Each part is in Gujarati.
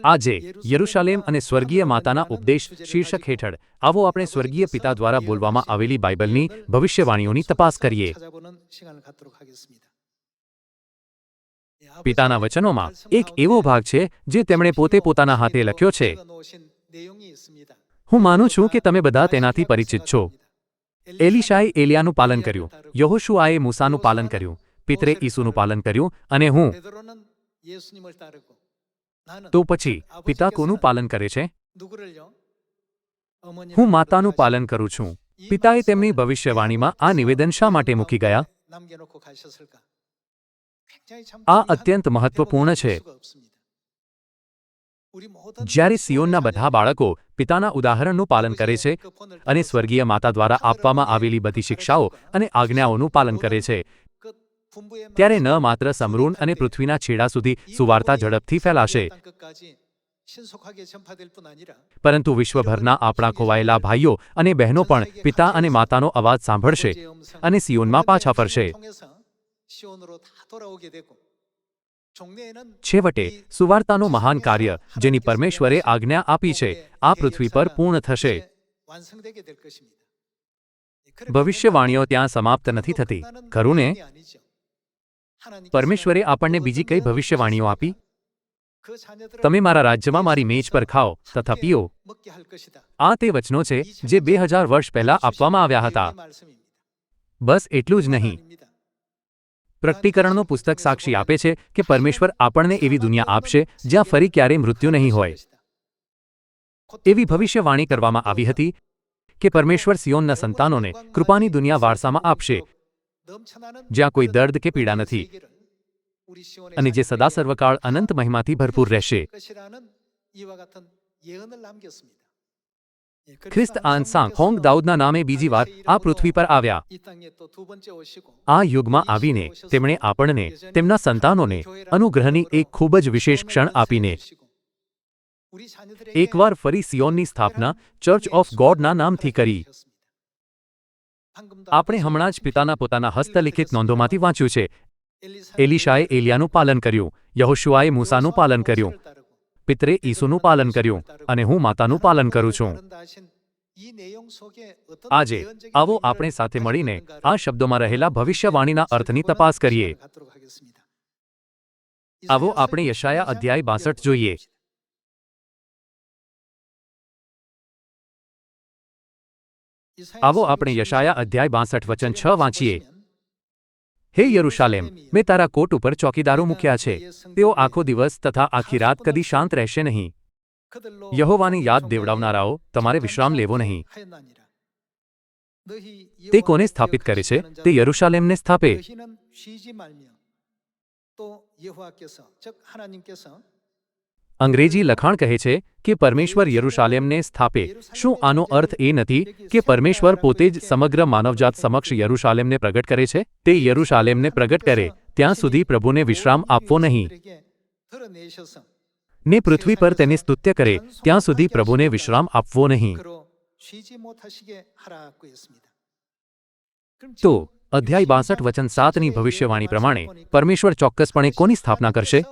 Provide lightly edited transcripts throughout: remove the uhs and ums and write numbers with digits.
આજે યરુશાલેમ અને સ્વર્ગીય માતાના ઉપદેશ શીર્ષક હેઠળ આવો આપણે સ્વર્ગીય પિતા દ્વારા બોલવામાં આવેલી બાઇબલની ભવિષ્યવાણીઓની તપાસ કરીએ. પિતાના વચનોમાં એક એવો ભાગ છે જે તેમણે પોતે પોતાના હાથે લખ્યો છે. હું માનું છું કે તમે બધા તેનાથી પરિચિત છો. એલીશાએ એલિયાનું પાલન કર્યું, યહોશુઆએ મૂસાનું પાલન કર્યું, પિતરે ઈસુનું પાલન કર્યું, અને હું. તો પછી પિતા કોનું પાલન કરે છે? હું માતાનું પાલન કરું છું. પિતાએ તેમની ભવિષ્યવાણીમાં આ નિવેદન શા માટે મૂકી ગયા? આ અત્યંત મહત્વપૂર્ણ છે. જ્યારે સિયોનના બધા બાળકો પિતાના ઉદાહરણનું પાલન કરે છે અને સ્વર્ગીય માતા દ્વારા આપવામાં આવેલી બધી શિક્ષાઓ અને આજ્ઞાઓનું પાલન કરે છે, ત્યારે ન માત્ર સમરૂન અને પૃથ્વીના છેડા સુધી સુવાર્તા ઝડપથી ફેલાશે, પરંતુ વિશ્વભરના આપણા ખોવાયેલા ભાઈઓ અને બહેનો પણ પિતા અને માતાનો અવાજ સાંભળશે અને સિયોનમાં પાછા ફરશે. છેવટે સુવાર્તાનું મહાન કાર્ય જેની પરમેશ્વરે આજ્ઞા આપી છે, આ પૃથ્વી પર પૂર્ણ થશે. ભવિષ્યવાણીઓ ત્યાં સમાપ્ત નથી થતી, ખરું ને? પરમેશ્વરે આપણને બીજી કઈ ભવિષ્યવાણીઓ આપી? તમે મારા રાજ્યમાં મારી મેજ પર ખાઓ તથા પીઓ. આ તે વચનો છે જે 2000 વર્ષ પહેલા આપવામાં આવ્યા હતા. બસ એટલું જ નહીં, પ્રકટીકરણનું પુસ્તક સાક્ષી આપે છે કે પરમેશ્વર આપણને એવી દુનિયા આપશે જ્યાં ફરી ક્યારેય મૃત્યુ નહીં હોય. એવી ભવિષ્યવાણી કરવામાં આવી હતી કે પરમેશ્વર સિયોનના સંતાનોને કૃપાની દુનિયા વારસામાં આપશે, જ્યાં કોઈ દર્દ કે પીડા નથી અને જે સદા સર્વકાળ અનંત મહિમાથી ભરપૂર રહેશે. ખ્રિસ્ત આન્સાંગ હોંગ દાઉદના નામે બીજી વાર આ પૃથ્વી પર આવ્યા. આ યુગમાં આવીને તેમણે આપણને, તેમના સંતાનોને, અનુગ્રહની એક ખૂબ જ વિશેષ ક્ષણ આપીને એકવાર ફરી સિયોનની સ્થાપના ચર્ચ ઓફ ગોડના નામથી કરી. આપણે હમણાં જ પિતાના પોતાના હસ્તલિખિત નોંધોમાંથી વાંચ્યું છે. એલીશાએ એલિયાનું પાલન કર્યું, યહોશુઆએ મૂસાનું પાલન કર્યું, પિતરે ઈસુનું પાલન કર્યું, અને હું માતાનું પાલન કરું છું. આજે આવો આપણે સાથે મળીને આ શબ્દોમાં રહેલા ભવિષ્યવાણીના અર્થની તપાસ કરીએ. આવો આપણે યશાયા અધ્યાય 62 જોઈએ. આવો આપણે યશાયા અધ્યાય 62 વચન 6 વાંચીએ. હે યરુશાલેમ, મેં તારા કોટ ઉપર ચોકીદારો મૂક્યા છે. તેઓ આખો દિવસ તથા આખી રાત કદી શાંત રહેશે નહીં. યહોવાની યાદ દેવડાવનારાઓ, તમારે વિશ્રામ લેવો નહીં. તે કોને સ્થાપિત કરે છે? તે યરુશાલેમને સ્થાપે. અંગ્રેજી લખાણ કહે છે કે પરમેશ્વર યરુશાલેમને સ્થાપે. શું આનો અર્થ એ નથી કે પરમેશ્વર પોતે જ સમગ્ર માનવજાત સમક્ષ યરુશાલેમને પ્રગટ કરે છે? તે યરુશાલેમને પ્રગટ કરે ત્યાં સુધી પ્રભુને વિશ્રામ આપવો નહીં, ને પૃથ્વી પર તેને સ્તુત્ય કરે ત્યાં સુધી પ્રભુને વિશ્રામ આપવો નહીં. તો અધ્યાય 62 વચન 7ની ભવિષ્યવાણી પ્રમાણે પરમેશ્વર ચોક્કસપણે કોની સ્થાપના કરશે?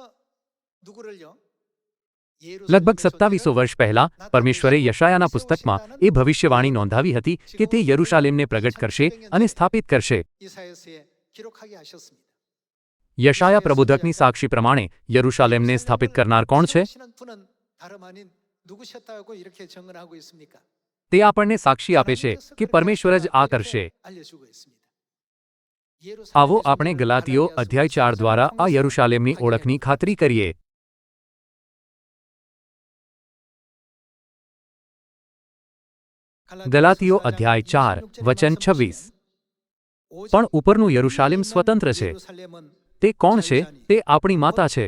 લગભગ 2700 વર્ષ પહેલા પરમેશ્વરે યશાયાના પુસ્તકમાં એ ભવિષ્યવાણી નોંધાવી હતી કે તે યરુશાલેમને પ્રગટ કરશે અને સ્થાપિત કરશે. યશાયા પ્રબોધકની સાક્ષી પ્રમાણે યરુશાલેમને સ્થાપિત કરનાર કોણ છે? તે આપણને સાક્ષી આપે છે કે પરમેશ્વર જ આ કરશે. આવો આપણે ગલાતીઓ અધ્યાય 4 દ્વારા આ યરુશાલેમની ઓળખની ખાતરી કરીએ. ગલાતીઓ અધ્યાય 4 વચન 26. પણ ઉપરનું યરુશાલેમ સ્વતંત્ર છે. તે કોણ છે? તે આપણી માતા છે.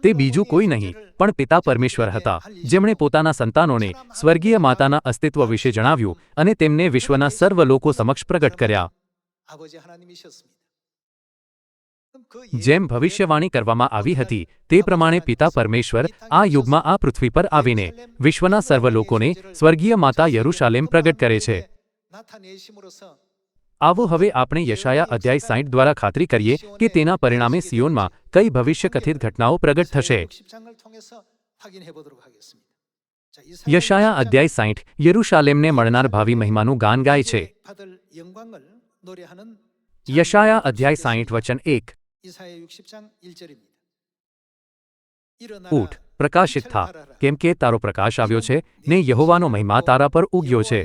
તે બીજું કોઈ નહીં પણ પિતા પરમેશ્વર હતા, જેમણે પોતાના સંતાનોને સ્વર્ગીય માતાના અસ્તિત્વ વિશે જણાવ્યું અને તેમને વિશ્વના સર્વ લોકો સમક્ષ પ્રગટ કર્યા. જેમ ભવિષ્યવાણી કરવામાં આવી હતી તે પ્રમાણે પિતા પરમેશ્વર આ યુગમાં આ પૃથ્વી પર આવીને વિશ્વના સર્વ લોકોને સ્વર્ગીય માતા યરુશાલેમ પ્રગટ કરે છે. આવો હવે આપણે યશાયા અધ્યાય 60 દ્વારા ખાતરી કરીએ કે તેના પરિણામે સિયોનમાં કઈ ભવિષ્ય કથિત ઘટનાઓ પ્રગટ થશે. યશાયા અધ્યાય 60 યરૂશાલેમને મળનાર ભાવિ મહિમાનું ગાન ગાય છે. યશાયા અધ્યાય 60 વચન 1. ઊઠ, પ્રકાશિત થા, કેમ કે તારો પ્રકાશ આવ્યો છે ને યહોવાનો મહિમા તારા પર ઉગ્યો છે.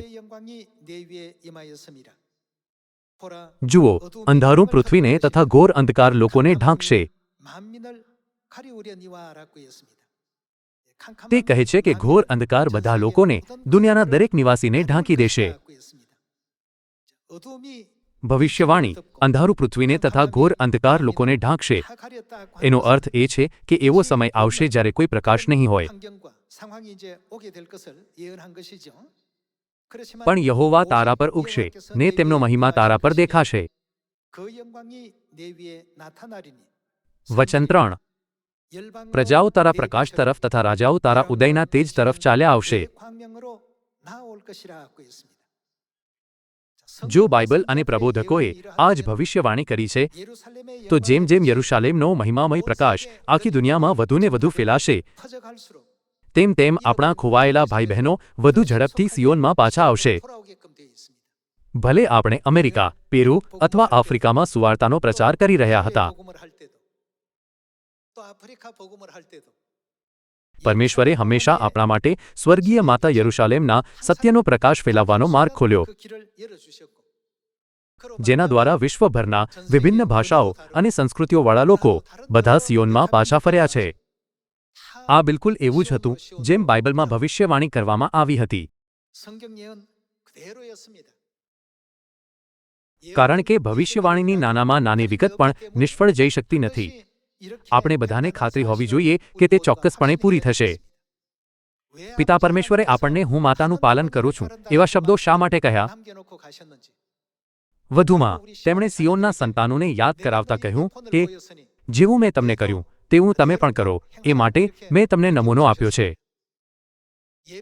જુઓ, અંધારું પૃથ્વીને તથા ઘોર અંધકાર લોકોને ઢાંકશે. તે કહે છે કે ઘોર અંધકાર બધા લોકોને, દુનિયાના દરેક નિવાસીને ઢાંકી દેશે. ભવિષ્યવાણી, અંધારું પૃથ્વીને તથા ઘોર અંધકાર લોકોને ઢાંકશે. એનો અર્થ એ છે કે એવો સમય આવશે જ્યારે કોઈ પ્રકાશ નહીં હોય. પણ યહોવા તારા પર ઉગશે ને તેમનો મહિમા તારા પર દેખાશે. વચન 3. પ્રજાઓ તારા પ્રકાશ તરફ તથા રાજાઓ તારા ઉદયના તેજ તરફ ચાલ્યા આવશે. જો બાઇબલ અને પ્રબોધકોએ આજ ભવિષ્યવાણી કરી છે, તો જેમ જેમ યરૂશાલેમનો મહિમામય પ્રકાશ આખી દુનિયામાં વધુને વધુ ફેલાશે, તેમ તેમ આપણા ખોવાયેલા ભાઈ બહેનો વધુ ઝડપથી સિયોનમાં પાછા આવશે. ભલે આપણે અમેરિકા, પેરુ અથવા આફ્રિકામાં સુવાર્તાનો પ્રચાર કરી રહ્યા હતા, પરમેશ્વરે હંમેશા આપણા માટે સ્વર્ગીય માતા યરૂશાલેમના સત્યનો પ્રકાશ ફેલાવવાનો માર્ગ ખોલ્યો, જેના દ્વારા વિશ્વભરના વિભિન્ન ભાષાઓ અને સંસ્કૃતિઓવાળા લોકો બધા સિયોનમાં પાછા ફર્યા છે. આ બિલકુલ એવું જ હતું જેમ બાઇબલમાં ભવિષ્યવાણી કરવામાં આવી હતી. કારણ કે ભવિષ્યવાણીની નાનામાં નાની વિગત પણ નિષ્ફળ જઈ શકતી નથી. આપણે બધાને ખાતરી હોવી જોઈએ કે તે ચોક્કસપણે પૂરી થશે. પિતા પરમેશ્વરે આપણને હું માતાનું પાલન કરું છું એવા શબ્દો શા માટે કહ્યા? વધુમાં તેમણે સિયોનના સંતાનોને યાદ કરાવતા કહ્યું કે જેવું મેં તમને કર્યું તેવું તમે પણ કરો, એ માટે મેં તમને નમૂનો આપ્યો છે.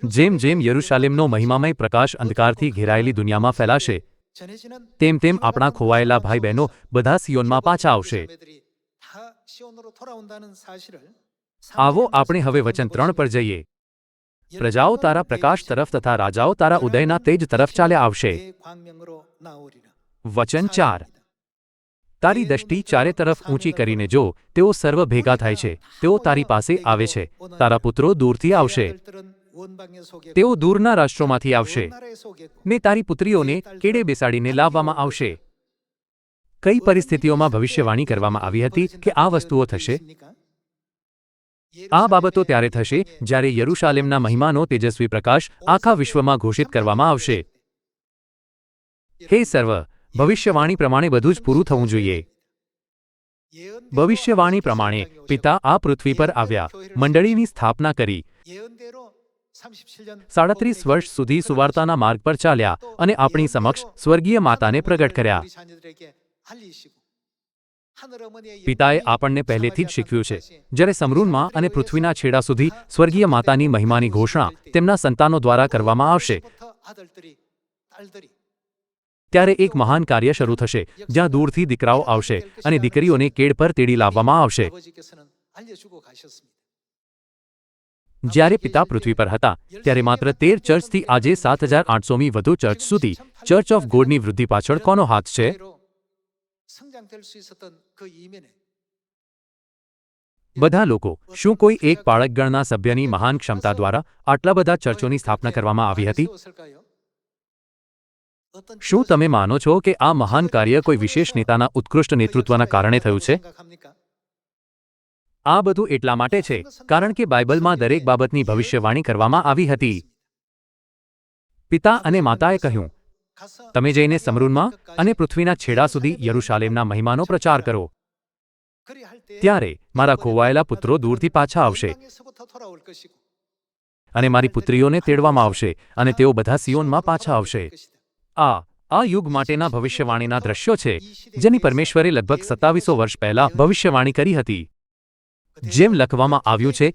જેમ જેમ યરૂશાલેમનો મહિમામય પ્રકાશ અંધકારથી ઘેરાયેલી દુનિયામાં ફેલાશે, તેમ તેમ આપણા ખોવાયેલા ભાઈ બહેનો બધા સિયોનમાં પાછા આવશે. આવો આપણે હવે વચન 3 પર જઈએ. પ્રજાઓ તારા પ્રકાશ તરફ તથા રાજાઓ તારા ઉદયના તેજ તરફ ચાલ્યા આવશે. વચન 4. તારી દૃષ્ટિ ચારે તરફ ઊંચી કરીને જો, તેઓ સર્વ ભેગા થાય છે, તેઓ તારી પાસે આવે છે. તારા પુત્રો દૂરથી આવશે, તેઓ દૂરના રાષ્ટ્રોમાંથી આવશે, ને તારી પુત્રીઓને કેડે બેસાડીને લાવવામાં આવશે. કઈ પરિસ્થિતિઓમાં ભવિષ્યવાણી કરવામાં આવી હતી કે આ વસ્તુઓ થશે? આ બાબતો ત્યારે થશે જ્યારે યરૂશાલેમના મહિમાનો તેજસ્વી પ્રકાશ આખા વિશ્વમાં ઘોષિત કરવામાં આવશે. હે સર્વ, ભવિષ્યવાણી પ્રમાણે બધું જ પૂરું થવું જોઈએ. ભવિષ્યવાણી પ્રમાણે પિતા આ પૃથ્વી પર આવ્યા, મંડળીની સ્થાપના કરી, 37 વર્ષ સુધી સુવાર્તાના માર્ગ પર ચાલ્યા અને આપણી સમક્ષ સ્વર્ગીય માતાને પ્રગટ કર્યા. પિતાએ આપણને પહેલેથી જ શીખવ્યું છે. જ્યારે સમરૂનમાં અને પૃથ્વીના છેડા સુધી સ્વર્ગીય માતાની મહિમાની ઘોષણા તેમના સંતાનો દ્વારા કરવામાં આવશે, ત્યારે એક મહાન કાર્ય શરૂ થશે જ્યાં દૂરથી દીકરાઓ આવશે અને દીકરીઓને કેડ પર તેડી લાવવામાં આવશે. જ્યારે પિતા પૃથ્વી પર હતા ત્યારે માત્ર 13 ચર્ચથી આજે 7800મી વધુ ચર્ચ સુધી ચર્ચ ઓફ ગોડની વૃદ્ધિ પાછળ કોનો હાથ છે? બધા લોકો. શું કોઈ એક પાળકગણના સભ્યની મહાન ક્ષમતા દ્વારા આટલા બધા ચર્ચોની સ્થાપના કરવામાં આવી હતી? શું તમે માનો છો કે આ મહાન કાર્ય કોઈ વિશેષ નેતાના ઉત્કૃષ્ટ નેતૃત્વના કારણે થયું છે? આ બધું એટલા માટે છે કારણ કે બાઇબલમાં દરેક બાબતની ભવિષ્યવાણી કરવામાં આવી હતી. પિતા અને માતાએ કહ્યું, તમે જઈને સમરૂનમાં અને પૃથ્વીના છેડા સુધી યરૂશાલેમના મહિમાનો પ્રચાર કરો. ત્યારે મારા ખોવાયેલા પુત્રો દૂરથી પાછા આવશે અને મારી પુત્રીઓને તેડવામાં આવશે અને તેઓ બધા સિયોનમાં પાછા આવશે. આ યુગ માટેના ભવિષ્યવાણીના દ્રશ્યો છે જેની પરમેશ્વરે લગભગ 2700 વર્ષ પહેલા ભવિષ્યવાણી કરી હતી. જેમ લખવામાં આવ્યું છે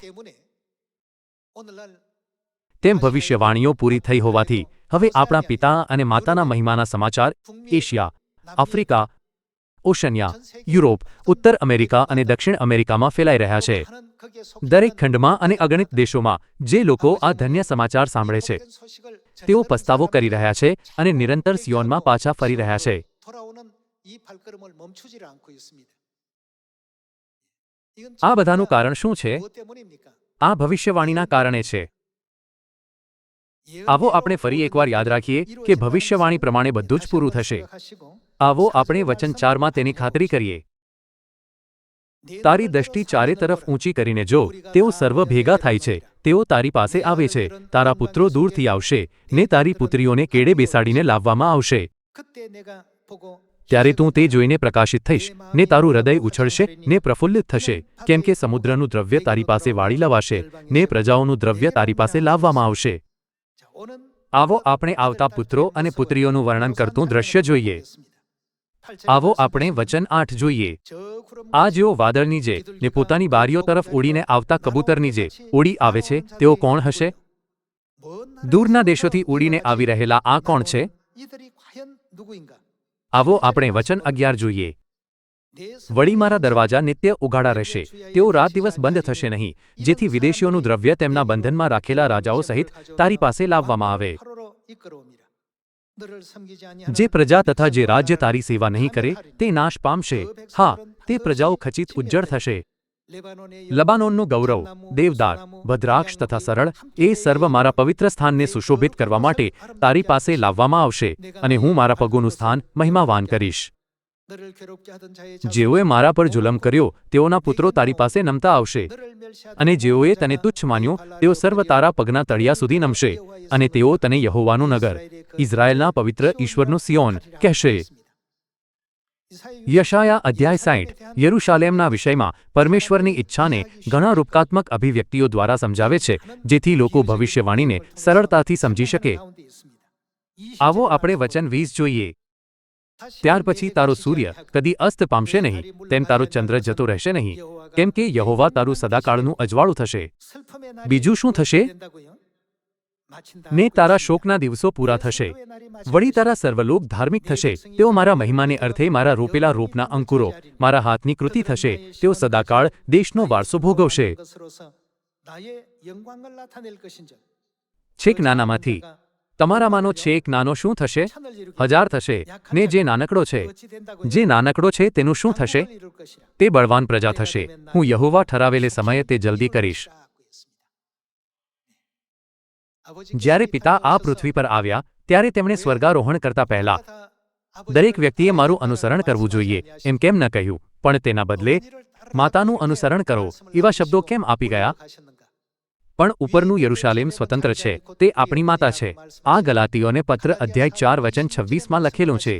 તેમ ભવિષ્યવાણીઓ પૂરી થઈ હોવાથી હવે આપણા પિતા અને માતાના મહિમાના સમાચાર એશિયા આફ્રિકા, ઓશનિયા, યુરોપ, ઉત્તર અમેરિકા અને દક્ષિણ અમેરિકામાં ફેલાઈ રહ્યા છે. દરેક ખંડમાં અને અગણિત દેશોમાં જે લોકો આ ધન્ય સમાચાર સાંભળે છે તેઓ પસ્તાવો કરી રહ્યા છે અને નિરંતર સિયોનમાં પાછા ફરી રહ્યા છે. આ બધાનું કારણ શું છે? આ ભવિષ્યવાણીના કારણે છે. આવો આપણે ફરી એકવાર યાદ રાખીએ કે ભવિષ્યવાણી પ્રમાણે બધું જ પૂરું થશે. આવો આપણે વચન 4માં તેની ખાતરી કરીએ. તારી દૃષ્ટિ ચારે તરફ ઊંચી કરીને જો, તેઓ સર્વ ભેગા થાય છે, તેઓ તારી પાસે આવે છે, તારા પુત્રો દૂરથી આવશે ને તારી પુત્રીઓને કેડે બેસાડીને લાવવામાં આવશે. ત્યારે તું તે જોઈને પ્રકાશિત થઈશ ને તારું હૃદય ઉછળશે ને પ્રફુલ્લિત થશે, કેમ કે સમુદ્રનું દ્રવ્ય તારી પાસે વાળી લવાશે ને પ્રજાઓનું દ્રવ્ય તારી પાસે લાવવામાં આવશે. આવો આપણે આવતા પુત્રો અને પુત્રીઓનું વર્ણન કરતું દ્રશ્ય જોઈએ. આવો આપણે વચન 8 જોઈએ. આ જેઓ વાદળની જે ને પોતાની બારીઓ તરફ ઉડીને આવતા કબૂતરની જે ઉડી આવે છે, તેઓ કોણ હશે? દૂરના દેશોથી ઉડીને આવી રહેલા આ કોણ છે? આવો આપણે વચન 11 જોઈએ. વળી મારા દરવાજા નિત્ય ઉઘાડા રહેશે, તેઓ રાત દિવસ બંધ થશે નહીં, જેથી વિદેશીઓનું દ્રવ્ય તેમના બંધનમાં રાખેલા રાજાઓ સહિત તારી પાસે લાવવામાં આવે. જે પ્રજા તથા જે રાજ્ય તારી સેવા નહીં કરે તે નાશ પામશે. હા, તે પ્રજાઓ ખચિત ઉજ્જળ થશે. લબાનોનનું ગૌરવ, દેવદાર, ભદ્રાક્ષ તથા સરળ, એ સર્વ મારા પવિત્ર સ્થાનને સુશોભિત કરવા માટે તારી પાસે લાવવામાં આવશે અને હું મારા પગોનું સ્થાન મહિમાવાન કરીશ. જેઓએ મારા પર જુલમ કર્યો તેઓના પુત્રો તારી પાસે નમતા આવશે અને જેઓએ તને તુચ્છ માન્યું તેઓ સર્વ તારા પગના તળિયા સુધી નમશે અને તેઓ તને યહોવાનું નગર, ઇઝરાયેલના પવિત્ર ઈશ્વરનું સિયોન કહેશે. યશાયા અધ્યાય 60 યરૂશાલેમના વિષયમાં પરમેશ્વરની ઈચ્છાને ઘણા રૂપકાત્મક અભિવ્યક્તિઓ દ્વારા સમજાવે છે, જેથી લોકો ભવિષ્યવાણીને સરળતાથી સમજી શકે. આવો આપણે વચન 20 જોઈએ. ત્યાર પછી તારો સૂર્ય કદી અસ્ત પામશે નહીં, તેમ તારો ચંદ્ર જતો રહેશે નહીં, કેમ કે યહોવા તારું સદાકાળનું અજવાળું થશે. બીજું શું થશે? ને તારા શોકના દિવસો પૂરા થશે. વળી તારા સર્વલોક ધાર્મિક થશે, તેઓ મારા મહિમાને અર્થે મારા રોપેલા રોપના અંકુરો, મારા હાથની કૃતિ થશે, તેઓ સદાકાળ દેશનો વારસો ભોગવશે. છેક નાનામાંથી તમારામાંનો છેક નાનો શું થશે? 1000 થશે. ને જે નાનકડો છે તેનું શું થશે? તે બળવાન પ્રજા થશે. હું યહોવા ઠરાવેલે સમયે તે જલ્દી કરીશ. જ્યારે પિતા આ પૃથ્વી પર આવ્યા ત્યારે તેમણે સ્વર્ગારોહણ કરતા પહેલા દરેક વ્યક્તિએ મારું અનુસરણ કરવું જોઈએ એમ કેમ ન કહ્યું, પણ તેના બદલે માતાનું અનુસરણ કરો એવા શબ્દો કેમ આપી ગયા? પણ ઉપરનું યરૂશાલેમ સ્વતંત્ર છે, તે આપણી માતા છે. આ ગલાતીઓને પત્ર અધ્યાય 4 વચન 26માં લખેલું છે.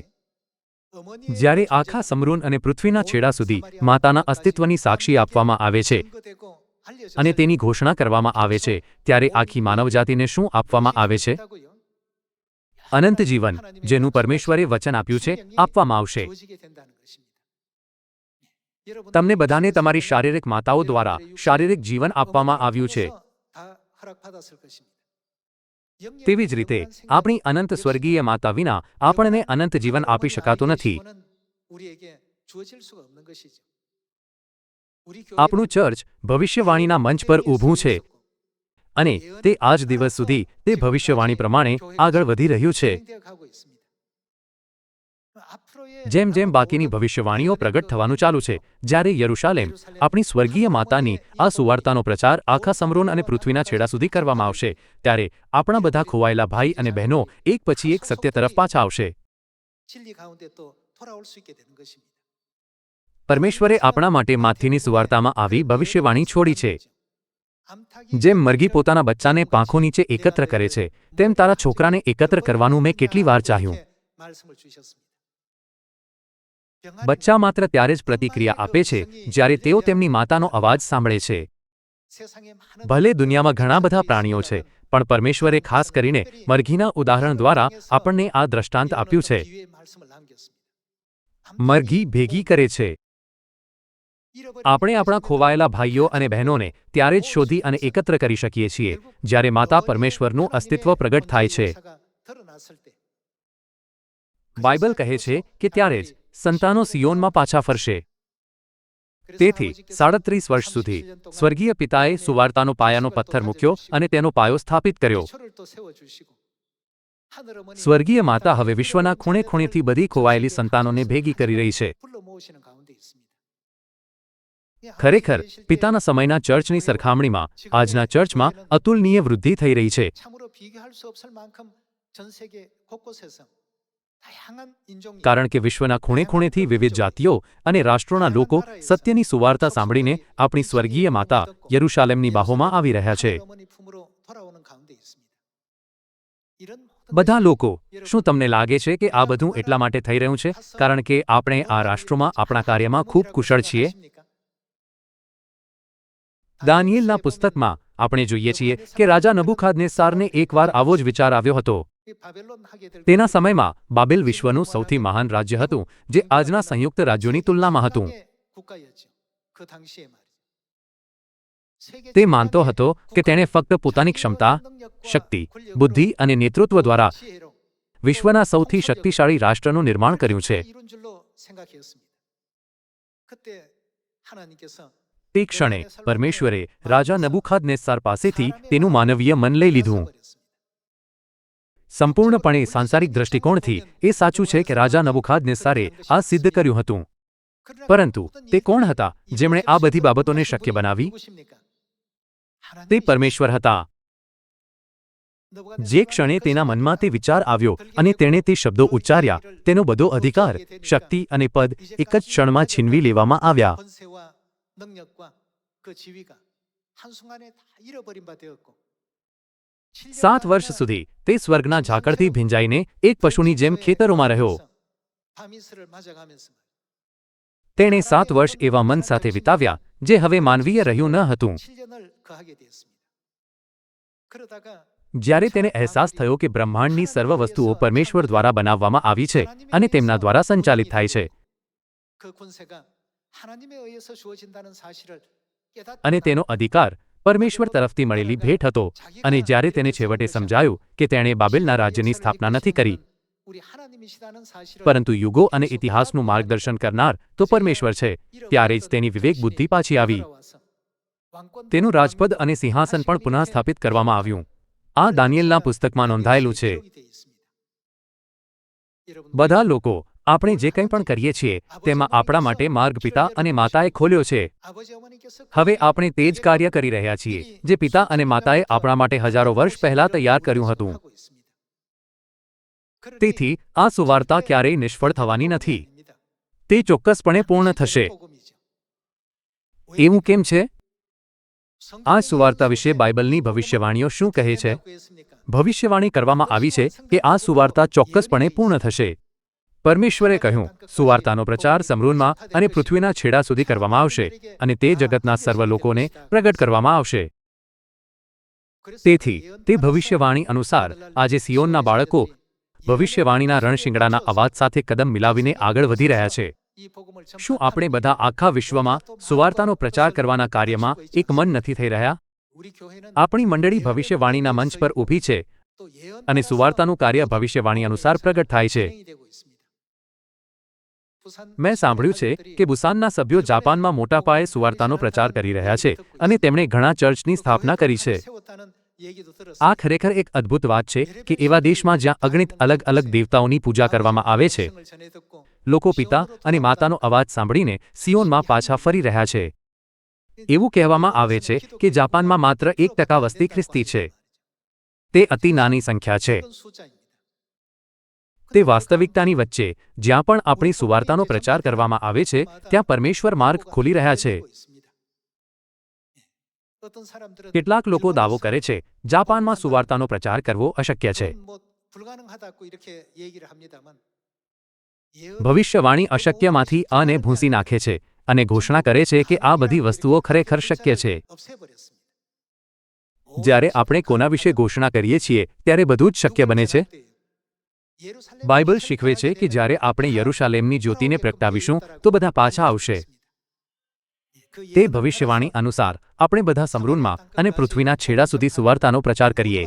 જ્યારે આખા સમરૂન અને પૃથ્વીના છેડા સુધી માતાના અસ્તિત્વની સાક્ષી આપવામાં આવે છે અને તેની ઘોષણા કરવામાં આવે છે, ત્યારે આખી માનવજાતિને શું આપવામાં આવે છે? અનંત જીવન, જેનું પરમેશ્વરે વચન આપ્યું છે, આપવામાં આવશે. તમને બધાને તમારી શારીરિક માતાઓ દ્વારા શારીરિક જીવન આપવામાં આવ્યું છે. તેવી જ રીતે આપણી અનંત સ્વર્ગીય માતા વિના આપણને અનંત જીવન આપી શકાતું નથી. આપણું ચર્ચ ભવિષ્યવાણીના મંચ પર ઊભું છે અને તે આજ દિવસ સુધી તે ભવિષ્યવાણી પ્રમાણે આગળ વધી રહ્યું છે. જેમ જેમ બાકીની ભવિષ્યવાણીઓ પ્રગટ થવાનું ચાલુ છે, જ્યારે યરૂશાલેમ આપણી સ્વર્ગીય માતાની આ સુવાર્તાનો પ્રચાર આખા સમરૂન અને પૃથ્વીના છેડા સુધી કરવામાં આવશે, ત્યારે આપણા બધા ખોવાયેલા ભાઈ અને બહેનો એક પછી એક સત્ય તરફ પાછા આવશે. પરમેશ્વરે આપણા માટે માથીની સુવાર્તામાં આવી ભવિષ્યવાણી છોડી છે. જેમ મરઘી પોતાના બચ્ચાને પાંખો નીચે એકત્ર કરે છે, તેમ તારા છોકરાને એકત્ર કરવાનું મેં કેટલી વાર ચાહ્યું. બચ્ચા માત્ર ત્યારે જ પ્રતિક્રિયા આપે છે જ્યારે તેઓ તેમની માતાનો અવાજ સાંભળે છે. ભલે દુનિયામાં ઘણા બધા પ્રાણીઓ છે, પણ પરમેશ્વરે ખાસ કરીને મરઘીના ઉદાહરણ દ્વારા આપણને આ દ્રષ્ટાંત આપ્યું છે. મરઘી ભેગી કરે છે. આપણે આપણા ખોવાયેલા ભાઈઓ અને બહેનોને ત્યારે જ શોધી અને એકત્ર કરી શકીએ છીએ જ્યારે માતા પરમેશ્વરનું અસ્તિત્વ પ્રગટ થાય છે. બાઇબલ કહે છે કે ત્યારે જ સંતાનો સિયોનમાં પાછા ફરશે. તેથી 37 વર્ષ સુધી સ્વર્ગીય પિતાએ સુવાર્તાનો પાયાનો પથ્થર મૂક્યો અને તેનો પાયો સ્થાપિત કર્યો. સ્વર્ગીય માતા હવે વિશ્વના ખૂણે ખૂણેથી બધી ખોવાયેલી સંતાનોને ભેગી કરી રહી છે. ખરેખર પિતાના સમયના ચર્ચની સરખામણીમાં આજના ચર્ચમાં અતુલનીય વૃદ્ધિ થઈ રહી છે. કારણ કે વિશ્વના ખૂણે ખૂણેથી વિવિધ જાતિઓ અને રાષ્ટ્રોના લોકો સત્યની સુવાર્તા સાંભળીને આપણી સ્વર્ગીય માતા યરુશાલેમની બાહોમાં આવી રહ્યા છે. બધા લોકો, શું તમને લાગે છે કે આ બધું એટલા માટે થઈ રહ્યું છે કારણ કે આપણે આ રાષ્ટ્રોમાં આપણા કાર્યમાં ખૂબ કુશળ છીએ? દાનિયેલના પુસ્તકમાં આપણે જોઈએ છીએ કે રાજા નબુખાદનેસ્સારને એકવાર આવો જ વિચાર આવ્યો હતો. તેના સમયમાં બાબેલ વિશ્વનું સૌથી મહાન રાજ્ય હતું, જે આજના સંયુક્ત રાજ્યોની તુલનામાં હતું. તે માનતો હતો કે તેણે ફક્ત પોતાની ક્ષમતા, શક્તિ, બુદ્ધિ અને નેતૃત્વ દ્વારા વિશ્વના સૌથી શક્તિશાળી રાષ્ટ્રનું નિર્માણ કર્યું છે. તે ક્ષણે પરમેશ્વરે રાજા નબુખાદનેસ્સાર પાસેથી તેનું માનવીય મન લઈ લીધું. સંપૂર્ણપણે સાંસારિક દ્રષ્ટિકોણથી એ સાચું છે કે રાજા નબુખાદનેસ્સારે આ સિદ્ધ કર્યું હતું. પરંતુ તે કોણ હતા જેમણે આ બધી બાબતોને શક્ય બનાવી? તે પરમેશ્વર હતા. જે ક્ષણે તેના મનમાં તે વિચાર આવ્યો અને તેણે તે શબ્દો ઉચ્ચાર્યા, તેનો બધો અધિકાર, શક્તિ અને પદ એક જ ક્ષણમાં છીનવી લેવામાં આવ્યા. 7 વર્ષ સુધી તે સ્વર્ગના ઝાકળથી ભીંજાઈને એક પશુની જેમ ખેતરોમાં રહ્યો. તેણે 7 વર્ષ એવા મન સાથે વિતાવ્યા જે હવે માનવીય રહ્યું ન હતું. જ્યારે તેને અહેસાસ થયો કે બ્રહ્માંડની સર્વ વસ્તુઓ પરમેશ્વર દ્વારા બનાવવામાં આવી છે અને તેમના દ્વારા સંચાલિત થાય છે, અને તેનો અધિકાર પરમેશ્વર તરફથી મળેલી ભેટ હતો, અને જ્યારે તેને છેવટે સમજાયું કે તેણે બાબેલના રાજ્યની સ્થાપના નથી કરી, પરંતુ યુગો અને ઇતિહાસનું માર્ગદર્શન કરનાર તો પરમેશ્વર છે, ત્યારે જ તેની વિવેક બુદ્ધિ પાછી આવી. તેનું રાજપદ અને સિંહાસન પણ પુનઃ સ્થાપિત કરવામાં આવ્યું. આ દાનિયેલના પુસ્તકમાં નોંધાયેલું છે. બધા લોકો, આપણે જે કંઈ પણ કરીએ છીએ તેમાં આપણા માટે માર્ગ પિતા અને માતાએ ખોલ્યો છે. હવે આપણે તે જ કાર્ય કરી રહ્યા છીએ જે પિતા અને માતાએ આપણા માટે હજારો વર્ષ પહેલા તૈયાર કર્યું હતું. તેથી આ સુવાર્તા ક્યારેય નિષ્ફળ થવાની નથી. તે ચોક્કસપણે પૂર્ણ થશે. એવું કેમ છે? આ સુવાર્તા વિશે બાઇબલની ભવિષ્યવાણીઓ શું કહે છે? ભવિષ્યવાણી કરવામાં આવી છે કે આ સુવાર્તા ચોક્કસપણે પૂર્ણ થશે. પરમેશ્વરે કહ્યું, સુવાર્તાનો પ્રચાર સમરૂનમાં અને પૃથ્વીના છેડા સુધી કરવામાં આવશે, અને તે જગતના સર્વ લોકોને પ્રગટ કરવામાં આવશે. તેથી તે ભવિષ્યવાણી અનુસાર આજે સિયોનના બાળકો ભવિષ્યવાણીના રણશિંગડાના અવાજ સાથે કદમ મિલાવીને આગળ વધી રહ્યા છે. શું આપણે બધા આખા વિશ્વમાં સુવાર્તાનો પ્રચાર કરવાના કાર્યમાં એક મન નથી થઈ રહ્યા? આપણી મંડળી ભવિષ્યવાણીના મંચ પર ઊભી છે, અને સુવાર્તાનું કાર્ય ભવિષ્યવાણી અનુસાર પ્રગટ થાય છે. મેં સાંભળ્યું છે કે બુસાનના સભ્યો જાપાનમાં મોટા પાયે સુવાર્તાનો પ્રચાર કરી રહ્યા છે, અને તેમણે ઘણા ચર્ચની સ્થાપના કરી છે. આ ખરેખર એક અદ્ભુત વાત છે કે એવા દેશમાં જ્યાં અગણિત અલગ અલગ દેવતાઓની પૂજા કરવામાં આવે છે, લોકો પિતા અને માતાનો અવાજ સાંભળીને સિયોનમાં પાછા ફરી રહ્યા છે. એવું કહેવામાં આવે છે કે જાપાનમાં માત્ર 1% વસ્તી ખ્રિસ્તી છે. તે અતિ નાની સંખ્યા છે. તે વાસ્તવિકતાની વચ્ચે જ્યાં પણ આપણી સુવાર્તાનો પ્રચાર કરવામાં આવે છે ત્યાં પરમેશ્વર માર્ગ ખોલી રહ્યા છે. કેટલાક લોકો દાવો કરે છે જાપાનમાં સુવાર્તાનો પ્રચાર કરવો અશક્ય છે. ભવિષ્યવાણી અશક્યમાંથી અને ભૂંસી નાખે છે અને ઘોષણા કરે છે કે આ બધી વસ્તુઓ ખરેખર શક્ય છે. જ્યારે આપણે કોના વિશે ઘોષણા કરીએ છીએ ત્યારે બધું જ શક્ય બને છે. બાઇબલ શીખવે છે કે જ્યારે આપણે યરુશાલેમની જ્યોતિને પ્રગટાવીશું તો બધા પાછા આવશે. તે ભવિષ્યવાણી અનુસાર આપણે બધા સમરૂનમાં અને પૃથ્વીના છેડા સુધી સુવાર્તાનો પ્રચાર કરીએ.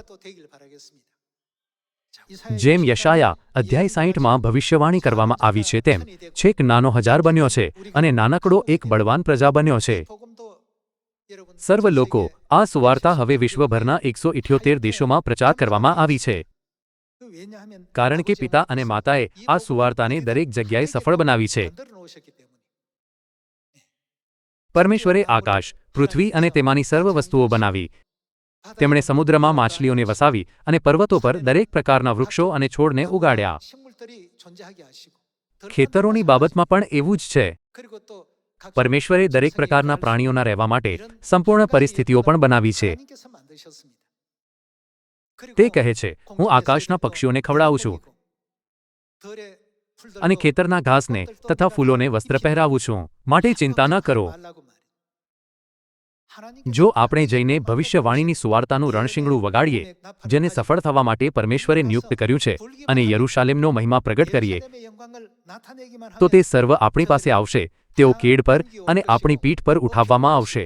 જેમ યશાયા અધ્યાય 60માં ભવિષ્યવાણી કરવામાં આવી છે તેમ છેક નાનો હજાર બન્યો છે અને નાનકડો એક બળવાન પ્રજા બન્યો છે. સર્વ લોકો આ સુવાર્તા હવે વિશ્વભરના 178 દેશોમાં પ્રચાર કરવામાં આવી છે, કારણ કે પિતા અને માતાએ આ સુવાર્તાને દરેક જગ્યાએ સફળ બનાવી છે. પરમેશ્વરે આકાશ, પૃથ્વી અને તેમાંની સર્વ વસ્તુઓ બનાવી. તેમણે સમુદ્રમાં માછલીઓને વસાવી અને પર્વતો પર દરેક પ્રકારના વૃક્ષો અને છોડને ઉગાડ્યા. ખેતરોની બાબતમાં પણ એવું જ છે. પરમેશ્વરે દરેક પ્રકારના પ્રાણીઓના રહેવા માટે સંપૂર્ણ પરિસ્થિતિઓ પણ બનાવી છે. તે કહે છે, હું આકાશના પક્ષીઓને ખવડાવું છું અને ખેતરના ઘાસને તથા ફૂલોને વસ્ત્ર પહેરાવું છું, માટે ચિંતા ન કરો. જો આપણે જઈને ભવિષ્યવાણીની સુવાર્તાનું રણશીંગડું વગાડીએ, જેને સફળ થવા માટે પરમેશ્વરે નિયુક્ત કર્યું છે, અને યરૂશાલેમનો મહિમા પ્રગટ કરીએ, તો તે સર્વ આપણી પાસે આવશે. તેઓ કેડ પર અને આપણી પીઠ પર ઉઠાવવામાં આવશે.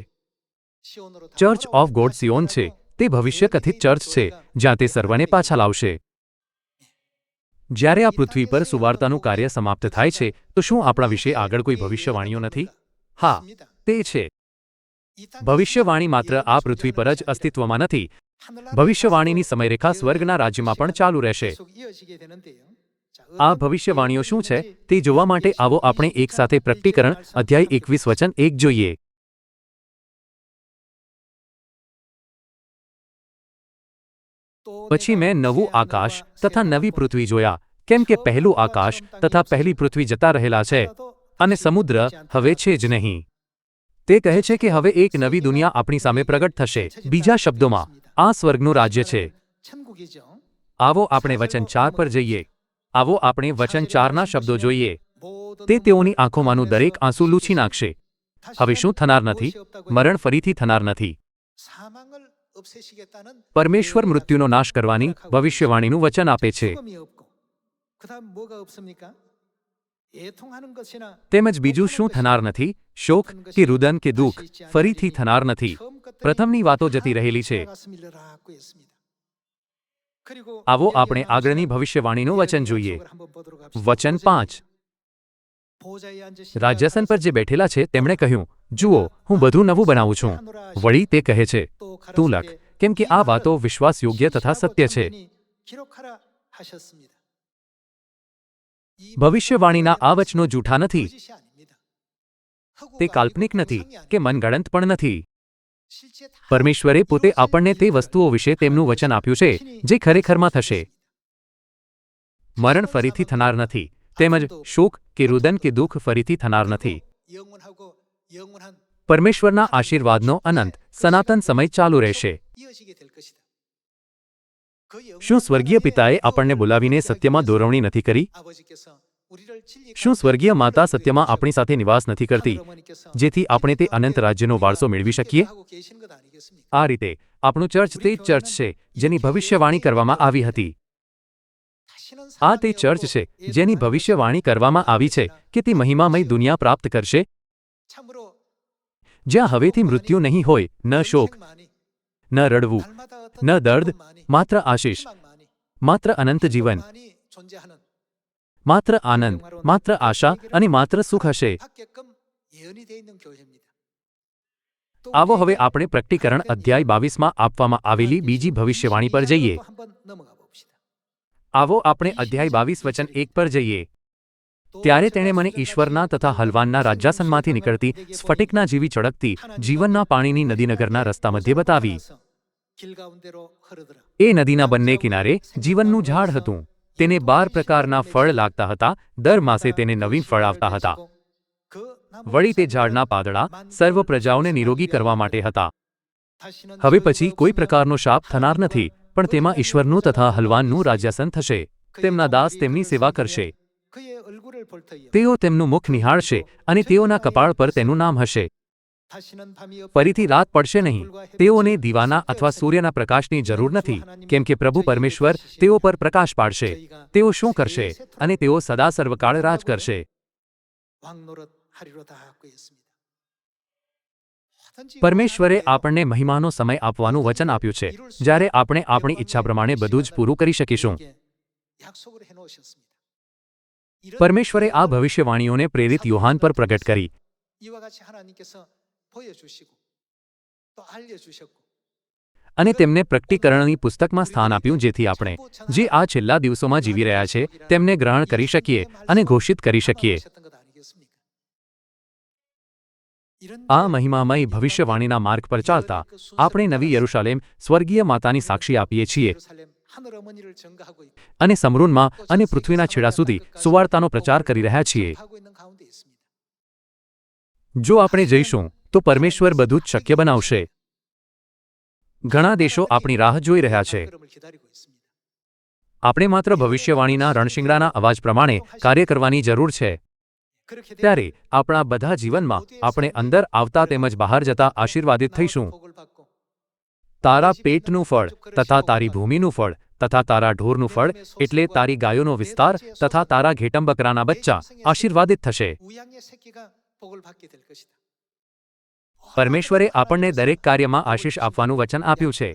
ચર્ચ ઓફ ગોડ સિયોન છે તે ભવિષ્ય કથિત ચર્ચ છે, જ્યાં તે સર્વને પાછા લાવશે. જ્યારે આ પૃથ્વી પર સુવાર્તાનું કાર્ય સમાપ્ત થાય છે, તો શું આપણા વિશે આગળ કોઈ ભવિષ્યવાણીઓ નથી? હા, તે છે. ભવિષ્યવાણી માત્ર આ પૃથ્વી પર જ અસ્તિત્વમાં નથી. ભવિષ્યવાણીની સમયરેખા સ્વર્ગના રાજ્યમાં પણ ચાલુ રહેશે. આ ભવિષ્યવાણીઓ શું છે તે જોવા માટે આવો આપણે એકસાથે પ્રકટીકરણ અધ્યાય 21 વચન 1 જોઈએ. પછી મેં નવું આકાશ તથા નવી પૃથ્વી જોયા, કેમ કે પહેલું આકાશ તથા પહેલી પૃથ્વી જતા રહેલા છે અને સમુદ્ર હવે છે જ નહીં. તે કહે છે કે હવે એક નવી દુનિયા આપણી સામે પ્રગટ થશે. બીજા શબ્દોમાં, આ સ્વર્ગનું રાજ્ય છે. આવો આપણે વચન 4 પર જઈએ. આવો આપણે વચન 4ના શબ્દો જોઈએ. તે તેઓની આંખોમાંનું દરેક આંસુ લૂછી નાખશે. હવે શું થનાર નથી? મરણ ફરીથી થનાર નથી. પરમેશ્વર મૃત્યુનો નાશ કરવાની ભવિષ્યવાણીનું વચન આપે છે. તેમજ બીજું શું થનાર નથી? શોક કે રુદન કે દુઃખ ફરીથી થનાર નથી. પ્રથમની વાતો જતી રહેલી છે. આવો આપણે આગળની ભવિષ્યવાણીનું વચન જોઈએ. વચન 5. રાજ્યાસન પર જે બેઠેલા છે તેમણે કહ્યું, જુઓ, હું બધું નવું બનાવું છું. વળી તે કહે છે, તું લખ, કેમ કે આ વાતો વિશ્વાસયોગ્ય તથા સત્ય છે. ભવિષ્યવાણીના આ વચનો જૂઠા નથી. તે કાલ્પનિક નથી કે મનગણંત પણ નથી. પરમેશ્વરે પોતે આપણને તે વસ્તુઓ વિશે તેમનું વચન આપ્યું છે જે ખરેખરમાં થશે. મરણ ફરીથી થનાર નથી, તેમજ શોક કે રુદન કે દુઃખ ફરીથી થનાર નથી. પરમેશ્વરના આશીર્વાદનો અનંત સનાતન સમય ચાલુ રહેશે. શું સ્વર્ગીય પિતાએ આપણને બોલાવીને સત્યમાં દોરવણી નથી કરી? શું સ્વર્ગીય માતા સત્યમાં આપણી સાથે નિવાસ નથી કરતી, જેથી આપણે તે અનંત રાજ્યનો વારસો મેળવી શકીએ? આ રીતે આપણું ચર્ચ તે જ ચર્ચ છે જેની ભવિષ્યવાણી કરવામાં આવી હતી. આ તે ચર્ચ છે જેની ભવિષ્યવાણી કરવામાં આવી છે કે તે મહિમામય દુનિયા પ્રાપ્ત કરશે, જ્યાં હવેથી મૃત્યુ નહીં હોય, ન શોક, ન રડવું, ન દર્દ, માત્ર આશીષ, માત્ર અનંત જીવન, માત્ર આનંદ, માત્ર આશા અને માત્ર સુખ હશે. આવો હવે આપણે પ્રકટીકરણ અધ્યાય 22માં આપવામાં આવેલી બીજી ભવિષ્યવાણી પર જઈએ. આવો આપણે અધ્યાય 22 વચન 1 પર જઈએ. ત્યારે તેણે મને ઈશ્વરના તથા હલવાનના રાજ્યાસનમાંથી નીકળતી સ્ફટિકના જેવી ચળકતી જીવનના પાણીની નદી નગરના રસ્તા મધ્યે બતાવી. એ નદીના બંને કિનારે જીવનનું ઝાડ હતું. તેને 12 પ્રકારના ફળ લાગતા હતા. દર માસે તેને નવીન ફળ આવતા હતા. વળી તે ઝાડના પાંદડા સર્વ પ્રજાઓને નિરોગી કરવા માટે હતા. હવે પછી કોઈ પ્રકારનો શાપ થનાર નથી, પણ તેમાં ઈશ્વરનું તથા હલવાનનું રાજ્યાસન થશે. તેમના દાસ તેમની સેવા કરશે. તેઓ તેમનું મુખ નિહાળશે અને તેઓના કપાળ પર તેનું નામ હશે. ફરીથી રાત પડશે નહીં. તેઓને દીવાના અથવા સૂર્યના પ્રકાશની જરૂર નથી, કેમ કે પ્રભુ પરમેશ્વર તેઓ પર પ્રકાશ પાડશે. તેઓ શું કરશે? અને તેઓ સદા સર્વકાળ રાજ કરશે. પરમેશ્વરે આપણને મહિમાનો સમય આપવાનું વચન આપ્યું છે, જ્યારે આપણે આપણી ઈચ્છા પ્રમાણે બધું જ પૂરું કરી શકીશું. 약속을 해놓으셨습니다. પરમેશ્વરે આ ભવિષ્યવાણીઓને પ્રેરિત યોહાન પર પ્રગટ કરી 이와 같이 하나님께서 보여주시고 또 알려주셨고 અને તેમને પ્રકટીકરણની પુસ્તકમાં સ્થાન આપ્યું, જેથી આપણે જે આ છેલ્લા દિવસોમાં જીવી રહ્યા છે તેમને ગ્રહણ કરી શકીએ અને ઘોષિત કરી શકીએ. આ મહિમામય ભવિષ્યવાણીના માર્ગ પર ચાલતા આપણે નવી યરુશાલેમ સ્વર્ગીય માતાની સાક્ષી આપીએ છીએ અને સમરૂનમાં અને પૃથ્વીના છેડા સુધી સુવાર્તાનો પ્રચાર કરી રહ્યા છીએ. જો આપણે જઈશું તો પરમેશ્વર બધું જ શક્ય બનાવશે. ઘણા દેશો આપણી રાહ જોઈ રહ્યા છે. આપણે માત્ર ભવિષ્યવાણીના રણશિંગડાના અવાજ પ્રમાણે કાર્ય કરવાની જરૂર છે. ત્યારે આપણા બધા જીવનમાં આપણે અંદર આવતા તેમજ બહાર જતા આશીર્વાદિત થઈશું. તારા પેટનું ફળ તથા તારી ભૂમિનું ફળ તથા તારા ઢોરનું ફળ એટલે તારી ગાયોનો વિસ્તાર તથા તારા ઘેટંબકરાના બચ્ચા આશીર્વાદિત થશે. પરમેશ્વરે આપણને દરેક કાર્યમાં આશીષ આપવાનું વચન આપ્યું છે.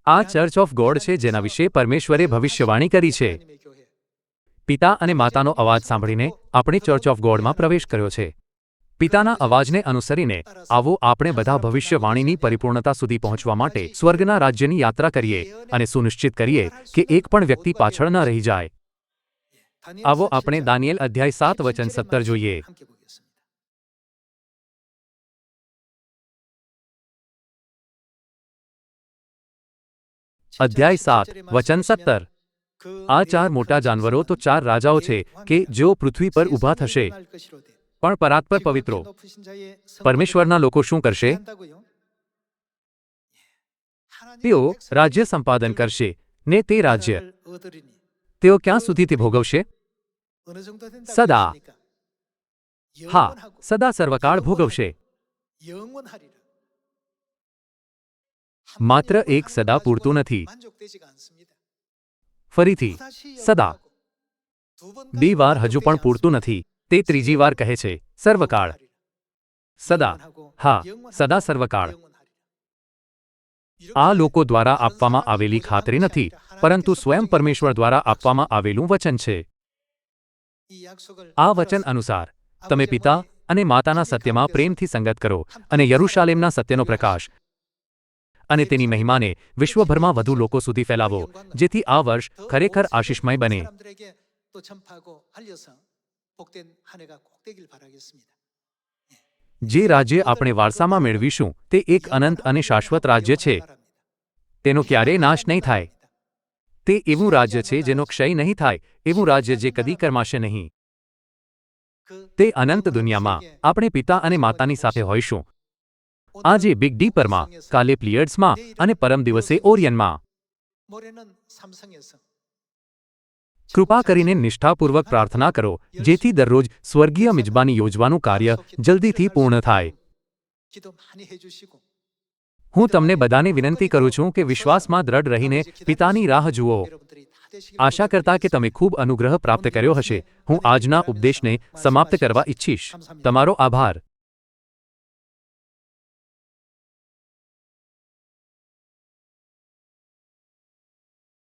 આ ચર્ચ ઓફ ગોડ છે જેના વિશે પરમેશ્વરે ભવિષ્યવાણી કરી છે. પિતા અને માતાનો અવાજ સાંભળીને આપણે ચર્ચ ઓફ ગોડમાં પ્રવેશ કર્યો છે. પિતાના અવાજને અનુસરીને આવો આપણે બધા ભવિષ્યવાણીની પરિપૂર્ણતા સુધી પહોંચવા માટે સ્વર્ગના રાજ્યની યાત્રા કરીએ અને સુનિશ્ચિત કરીએ કે એક પણ વ્યક્તિ પાછળ ન રહી જાય. આવો આપણે દાનિયેલ અધ્યાય 7 વચન 17 જોઈએ. અધ્યાય 7 વચન 17. આ 4 મોટા જાનવરો તો 4 રાજાઓ છે કે જેઓ પૃથ્વી પર ઊભા થશે. પણ પરાત્પર પવિત્રો પરમેશ્વરના લોકો શું કરશે? તેઓ રાજ્ય સંપાદન કરશે ને તે રાજ્ય તેઓ ક્યાં સુધીથી ભોગવશે? સદા. હા, સદા સર્વકાળ ભોગવશે. માત્ર એક સદા પૂરતું નથી. ફરીથી સદા. 2 વાર હજુ પણ પૂરતું નથી. તે ત્રીજી વાર કહે છે સર્વકાળ. સદા. હા, સદા સર્વકાળ. આ લોકો દ્વારા આપવામાં આવેલી ખાતરી નથી, પરંતુ સ્વયં પરમેશ્વર દ્વારા આપવામાં આવેલું વચન છે. આ વચન અનુસાર તમે પિતા અને માતાના સત્યમાં પ્રેમથી સંગત કરો અને યરુશાલેમના સત્યનો પ્રકાશ અને તેની મહિમાને વિશ્વભરમાં વધુ લોકો સુધી ફેલાવો, જેથી આ વર્ષ ખરેખર આશીષમય બને. જે રાજ્ય આપણે વારસામાં મેળવીશું તે એક અનંત અને શાશ્વત રાજ્ય છે. તેનો ક્યારેય નાશ નહીં થાય. તે એવું રાજ્ય છે જેનો ક્ષય નહીં થાય, એવું રાજ્ય જે કદી કરમાશે નહીં. તે અનંત દુનિયામાં આપણે પિતા અને માતાની સાથે હોઈશું. આજે બિગ ડીપરમાં, કાલે પ્લિયડ્સમાં અને પરમ દિવસે ઓરિયનમાં. કૃપા કરીને નિષ્ઠાપૂર્વક પ્રાર્થના કરો જેથી દરરોજ સ્વર્ગીય મિજબાની યોજવાનું કાર્ય જલ્દીથી પૂર્ણ થાય. હું તમને બધાને વિનંતી કરું છું કે વિશ્વાસમાં દ્રઢ રહીને પિતાની રાહ જુઓ. આશા કરતા કે તમે ખૂબ અનુગ્રહ પ્રાપ્ત કર્યો હશે, હું આજના ઉપદેશને સમાપ્ત કરવા ઈચ્છીશ. તમારો આભાર.